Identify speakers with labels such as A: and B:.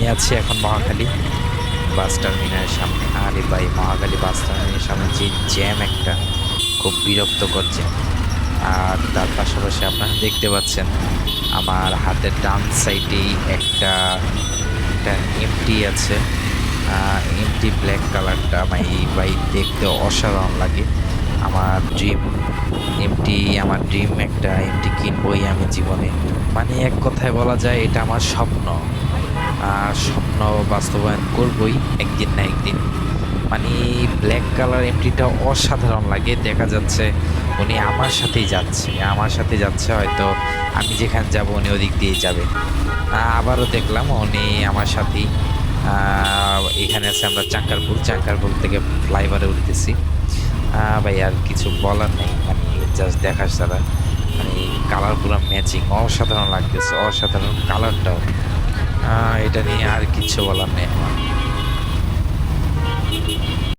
A: আমি আছি এখন মহাখালী বাস টার্মিনালের সামনে। আরে ভাই, মহাখালী বাস টার্মিনালের সামনে যে জ্যাম একটা, খুব বিরক্তকর জ্যাম। আর তার পাশাপাশি আপনারা দেখতে পাচ্ছেন আমার হাতের ডান সাইডেই একটা একটা এমটি আছে। এমটি ব্ল্যাক কালারটা ভাই দেখতে অসাধারণ লাগে। আমার ড্রিম এমটি, আমার ড্রিম একটা এমটি কিনবই আমি জীবনে। মানে এক কথায় বলা যায় এটা আমার স্বপ্ন। স্বপ্ন বাস্তবায়ন করবই একদিন না একদিন। মানে ব্ল্যাক কালার এমটিটা অসাধারণ লাগে। দেখা যাচ্ছে উনি আমার সাথে যাচ্ছে হয়তো আমি যেখানে যাব উনি ওদিক দিয়ে যাবে। আবারও দেখলাম উনি আমার সাথেই। এখানে আছে আমরা চাঙ্কারপুল থেকে ফ্লাইওভারে উঠতেছি। ভাই আর কিছু বলার নেই, মানে জাস্ট দেখার ছাড়া। মানে কালার পুরো ম্যাচিং, অসাধারণ লাগতেছে, অসাধারণ কালারটাও। এটা নিয়ে আর কিছু বলার নেই আমার।